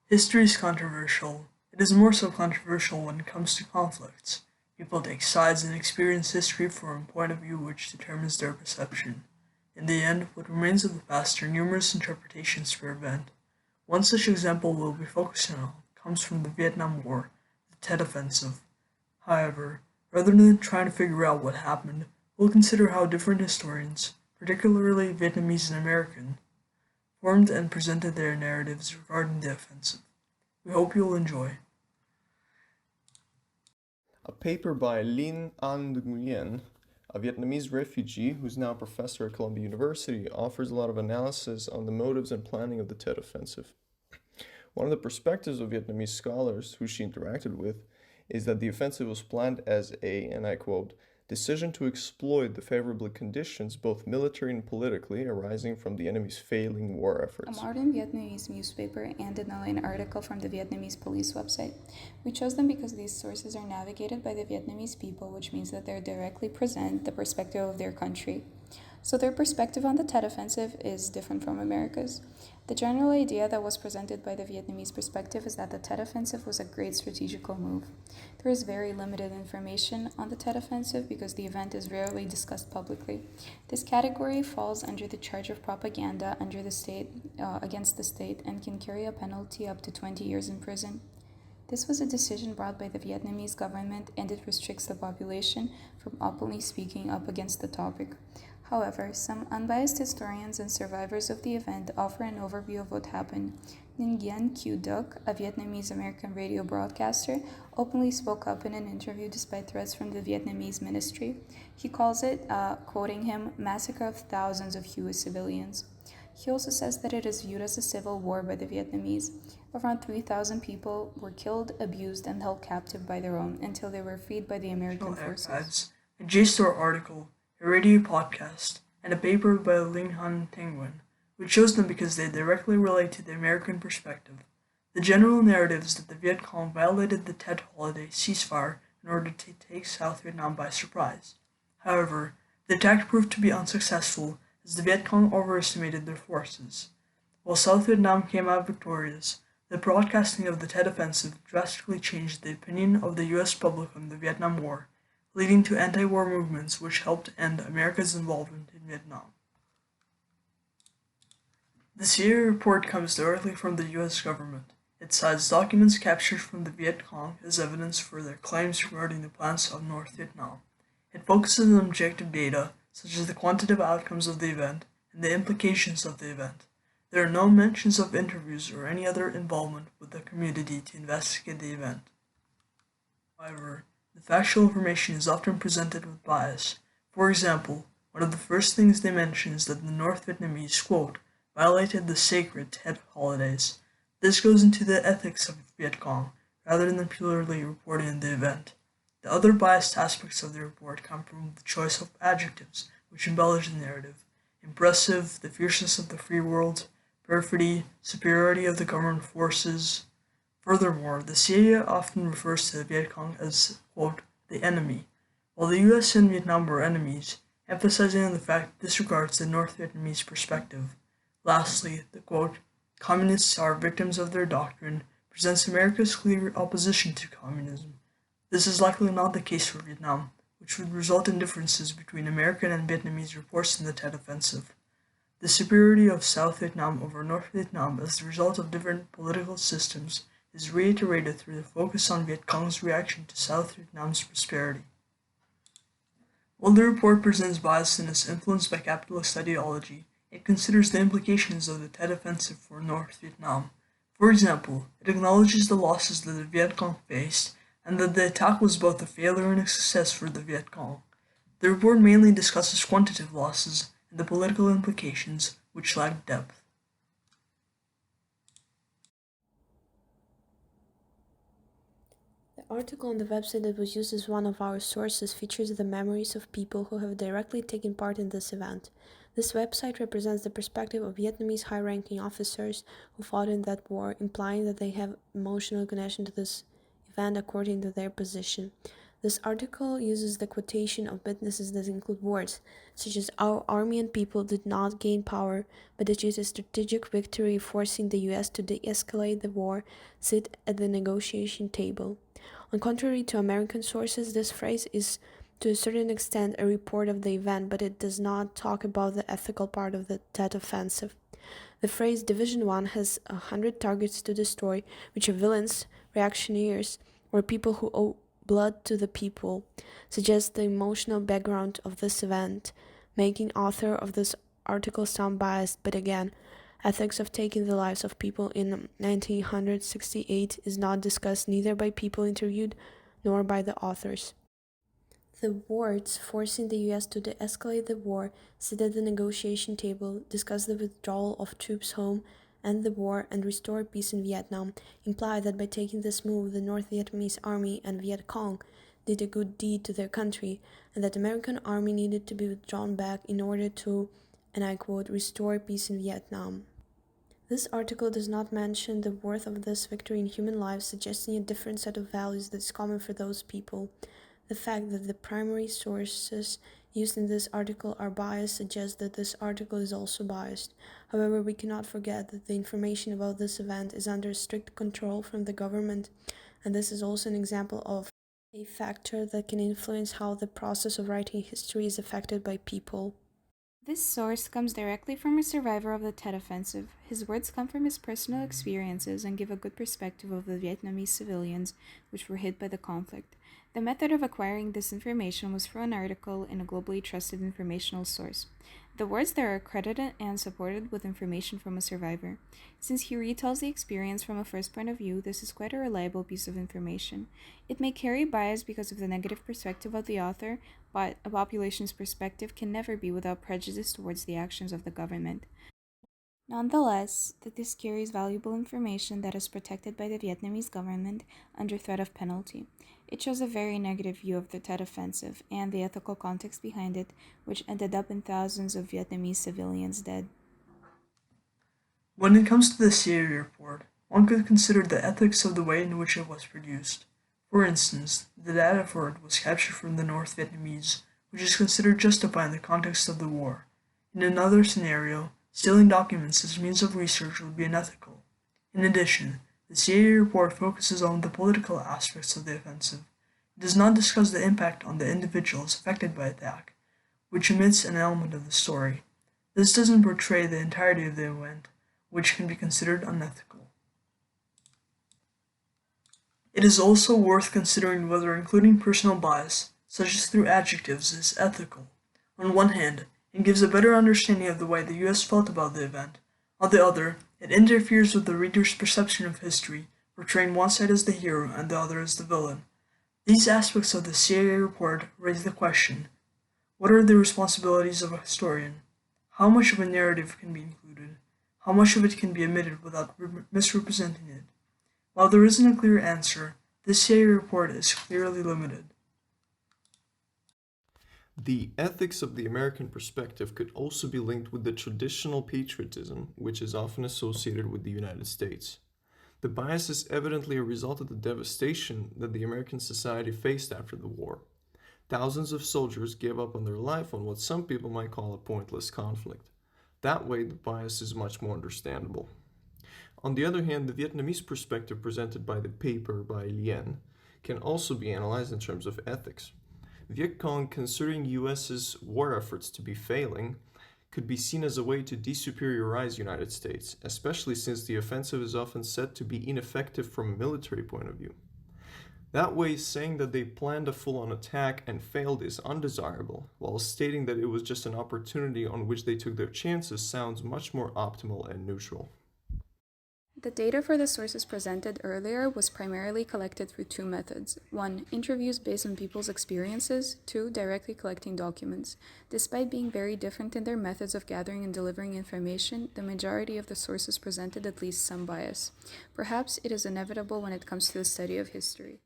History is controversial. It is more so controversial when it comes to conflicts. People take sides and experience history from a point of view which determines their perception. In the end, what remains of the past are numerous interpretations per event. One such example we'll be focusing on comes from the Vietnam War, the Tet Offensive. However, rather than trying to figure out what happened, we'll consider how different historians, particularly Vietnamese and American, formed and presented their narratives regarding the offensive. We hope you'll enjoy. A paper by Linh Anh Nguyen, a Vietnamese refugee who's now a professor at Columbia University, offers a lot of analysis on the motives and planning of the Tet Offensive. One of the perspectives of Vietnamese scholars who she interacted with is that the offensive was planned as a, and I quote, decision to exploit the favorable conditions, both military and politically, arising from the enemy's failing war A efforts. modern Vietnamese newspaper and an article from the Vietnamese police website. We chose them because these sources are navigated by the Vietnamese people, which means that they directly present the perspective of their country. So their perspective on the Tet Offensive is different from America's. The general idea that was presented by the Vietnamese perspective is that the Tet Offensive was a great strategical move. There is very limited information on the Tet Offensive because the event is rarely discussed publicly. This category falls under the charge of propaganda under the state, against the state and can carry a penalty up to 20 years in prison. This was a decision brought by the Vietnamese government and it restricts the population from openly speaking up against the topic. However, some unbiased historians and survivors of the event offer an overview of what happened. Nguyen Q Duc, a Vietnamese American radio broadcaster, openly spoke up in an interview despite threats from the Vietnamese ministry. He calls it, quoting him, massacre of thousands of US civilians. He also says that it is viewed as a civil war by the Vietnamese. Around 3,000 people were killed, abused, and held captive by their own until they were freed by the American National forces. Archives, a JSTOR article, a radio podcast, and a paper by Ling Han Nguyen. We chose them because they directly relate to the American perspective. The general narrative is that the Viet Cong violated the Tet holiday ceasefire in order to take South Vietnam by surprise. However, the attack proved to be unsuccessful as the Viet Cong overestimated their forces. While South Vietnam came out victorious, the broadcasting of the Tet Offensive drastically changed the opinion of the US public on the Vietnam War, leading to anti-war movements which helped end America's involvement in Vietnam. The CIA report comes directly from the US government. It cites documents captured from the Viet Cong as evidence for their claims regarding the plans of North Vietnam. It focuses on objective data, such as the quantitative outcomes of the event and the implications of the event. There are no mentions of interviews or any other involvement with the community to investigate the event. However, the factual information is often presented with bias. For example, one of the first things they mention is that the North Vietnamese, quote, violated the sacred Tet holidays. This goes into the ethics of Viet Cong, rather than purely reporting on the event. The other biased aspects of the report come from the choice of adjectives, which embellish the narrative. Impressive, the fierceness of the free world, perfidy, superiority of the government forces. Furthermore, the CIA often refers to the Viet Cong as, quote, the enemy, while the US and Vietnam were enemies, emphasizing the fact that this regards the North Vietnamese perspective. Lastly, the quote, communists are victims of their doctrine, presents America's clear opposition to communism. This is likely not the case for Vietnam, which would result in differences between American and Vietnamese reports in the Tet Offensive. The superiority of South Vietnam over North Vietnam as the result of different political systems is reiterated through the focus on Viet Cong's reaction to South Vietnam's prosperity. While the report presents bias and is influenced by capitalist ideology, it considers the implications of the Tet Offensive for North Vietnam. For example, it acknowledges the losses that the Viet Cong faced and that the attack was both a failure and a success for the Viet Cong. The report mainly discusses quantitative losses and the political implications, which lack depth. The article on the website that was used as one of our sources features the memories of people who have directly taken part in this event. This website represents the perspective of Vietnamese high-ranking officers who fought in that war, implying that they have emotional connection to this event according to their position. This article uses the quotation of witnesses that include words such as "Our army and people did not gain power, but achieved a strategic victory, forcing the US to de-escalate the war, sit at the negotiation table." On contrary to American sources, this phrase is to a certain extent a report of the event, but it does not talk about the ethical part of the Tet Offensive. The phrase Division 1 has 100 targets to destroy, which are villains, reactionaries, or people who owe blood to the people, suggests the emotional background of this event, making author of this article sound biased. But again, ethics of taking the lives of people in 1968 is not discussed neither by people interviewed nor by the authors. The words forcing the US to de-escalate the war, sit at the negotiation table, discuss the withdrawal of troops home, end the war, and restore peace in Vietnam imply that by taking this move, the North Vietnamese army and Viet Cong did a good deed to their country, and that the American army needed to be withdrawn back in order to, and I quote, restore peace in Vietnam. This article does not mention the worth of this victory in human lives, suggesting a different set of values that is common for those people. The fact that the primary sources used in this article are biased suggests that this article is also biased. However, we cannot forget that the information about this event is under strict control from the government, and this is also an example of a factor that can influence how the process of writing history is affected by people. This source comes directly from a survivor of the Tet Offensive. His words come from his personal experiences and give a good perspective of the Vietnamese civilians which were hit by the conflict. The method of acquiring this information was through an article in a globally trusted informational source. The words there are credited and supported with information from a survivor. Since he retells the experience from a first point of view, this is quite a reliable piece of information. It may carry bias because of the negative perspective of the author, but a population's perspective can never be without prejudice towards the actions of the government. Nonetheless, that this carries valuable information that is protected by the Vietnamese government under threat of penalty. It shows a very negative view of the Tet Offensive and the ethical context behind it, which ended up in thousands of Vietnamese civilians dead. When it comes to the CIA report, one could consider the ethics of the way in which it was produced. For instance, the data for it was captured from the North Vietnamese, which is considered justified in the context of the war. In another scenario, stealing documents as means of research would be unethical. In addition, the CIA report focuses on the political aspects of the offensive. It does not discuss the impact on the individuals affected by attack, which omits an element of the story. This doesn't portray the entirety of the event, which can be considered unethical. It is also worth considering whether including personal bias, such as through adjectives, is ethical. On one hand, it gives a better understanding of the way the US felt about the event. On the other, it interferes with the reader's perception of history, portraying one side as the hero and the other as the villain. These aspects of the CIA report raise the question: what are the responsibilities of a historian? How much of a narrative can be included? How much of it can be omitted without misrepresenting it? While there isn't a clear answer, this CIA report is clearly limited. The ethics of the American perspective could also be linked with the traditional patriotism, which is often associated with the United States. The bias is evidently a result of the devastation that the American society faced after the war. Thousands of soldiers gave up on their life on what some people might call a pointless conflict. That way, the bias is much more understandable. On the other hand, the Vietnamese perspective presented by the paper by Lien can also be analyzed in terms of ethics. Viet Cong, considering US's war efforts to be failing, could be seen as a way to desuperiorize United States, especially since the offensive is often said to be ineffective from a military point of view. That way, saying that they planned a full-on attack and failed is undesirable, while stating that it was just an opportunity on which they took their chances sounds much more optimal and neutral. The data for the sources presented earlier was primarily collected through two methods. 1. Interviews based on people's experiences. 2. Directly collecting documents. Despite being very different in their methods of gathering and delivering information, the majority of the sources presented at least some bias. Perhaps it is inevitable when it comes to the study of history.